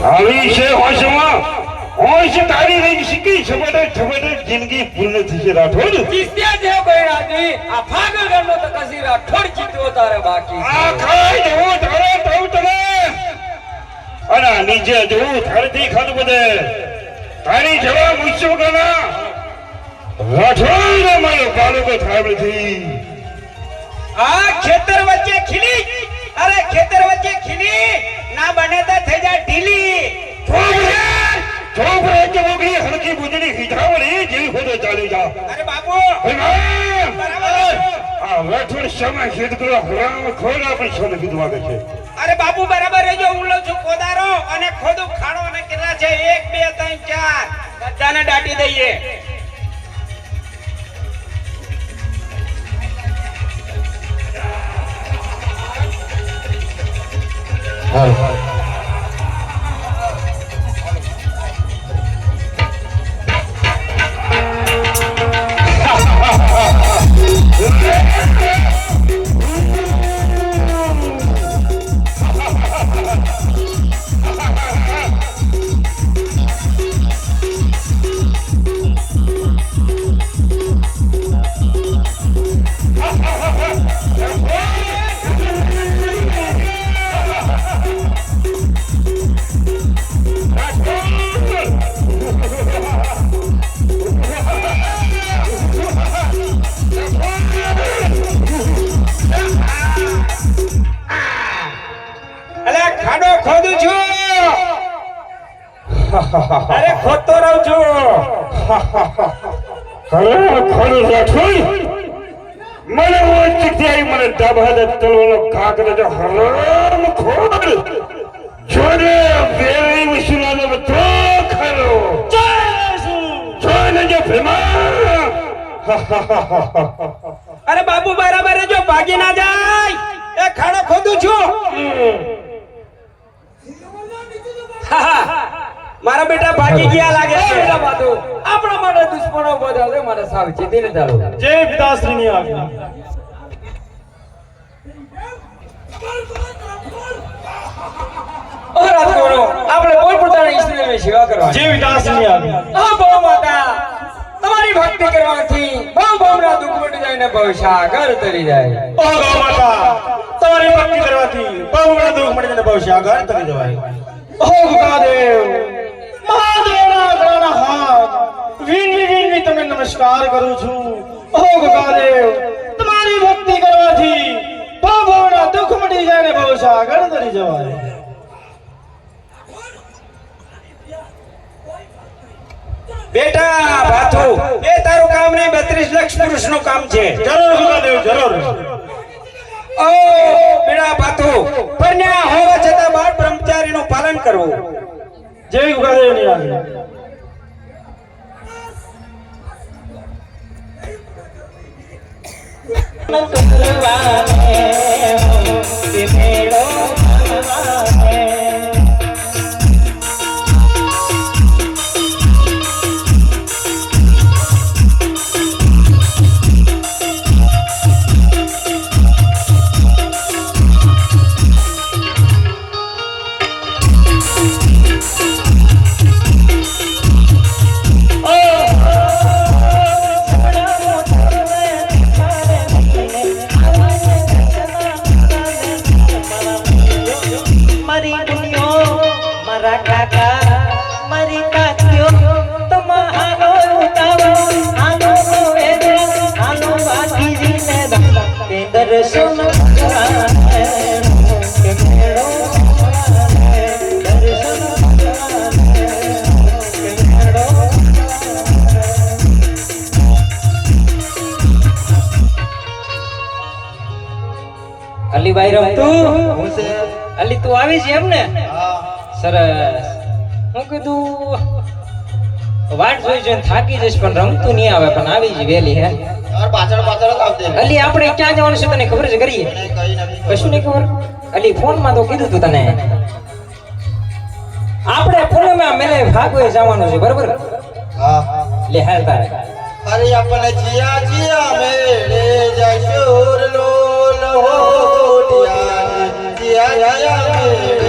આવી છે હોશમાં હોશ તારી રહી શીખી છબડે જિંદગી પૂર્ણ થશે રાઠોડ કિસ્યા જે બૈરાજી આ ફાગલ ગણનો તો કસી રાઠોડ જીતો તારે બાકી આ ખાઈ જવું તારે તવ તને અને નીચે જવું ધરતી ખદ બધે તારી જવા મુશ્યો ગણા રાઠોડ મારો બાળકો થાય નથી આ ખેતર વચ્ચે ખીલી અરે ખેતર વચ્ચે ખીલી ના બને તો થઈ જાય ઢીલી છોકરે કે મોગી હલકી બુજડી હિજાવડી જેવી હોદો ચાલી જા અરે બાપુ બરાબર આ રાઠોડ સમય ખેત કરો હરામ ખોડા પણ સોને કીધવા કે છે અરે બાપુ બરાબર રહેજો હું લઉં છું કોદારો અને ખોદું ખાણો અને કેટલા છે 1 2 3 4 બધાને દાટી દઈએ અરે ખોતો રહું છું અરે ખોડું રાઠોડ મને ઓચિત્યાઈ મને ડાબા તલવાનો કાકરે જો હરામ ખોડ જોને વેરી વિશુલાનો બધો ખરો જોને જે ભેમા અરે બાબુ બરાબર જો ભાગી ના જાય એ ખાડો ખોદું છું મારા બેટા ભાગી ગયા લાગે છે બેટા બાતો આપણા માટે દુશ્મનો બધા છે મારા સાવચેતીને ચાલો જય પિતાશ્રીની આજ્ઞા ઓ રાજગુરુ આપણે કોઈ પોતાના ઈષ્ટદેવની સેવા કરવાની જય પિતાશ્રીની આજ્ઞા આ બહુ માતા તમારી ભક્તિ કરવાથી બહુ બહુના દુઃખ મટી જાય ને બહુ સાગર તરી જાય ઓ ગૌ માતા તમારી ભક્તિ કરવાથી બહુ મોટા દુઃખ મળી જઈને બહુ સાગર તરી જવાય ઓ ગોગાદેવ મહાદેવના ગળાના હાથ વીણી તમને નમસ્કાર કરું છું ઓ ગોગાદેવ તમારી ભક્તિ કરવાથી બહુ મોટા દુઃખ મટી જાય ને બહુ સાગર તરી જવાય બેટા ભાથુ એ તારું કામ નહીં 32 લાખ પુરુષનું કામ છે જરૂર ગોગાદેવ જરૂર ઓ બેટા ભાથુ કન્યા હોવા છતાં બાળ બ્રહ્મચારીનું પાલન કરવું જય ગોગાદેવની આજ્ઞા અલીભાઈ રમતું અલી તું આવી છે એમ ને સરસ હું કીધું વાટ જોઈ જોઈને થાકી જઈશ પણ રમતું નહીં આવે પણ આવી જ વેલી હે પાછળ પાછળ જ આવજે અલી આપણે ક્યાં જવાનું છે તને ખબર છે કરીએ કશું નહીં ખબર અલી ફોન માં તો કીધું તું તને આપણે પૂનમમાં મેલે ભાગોએ જવાનું છે બરાબર હા લે હાલ તારે અરે આપણે જીયા જીયા મેળે જશોર લોલ હો જીયા જીયા મેળે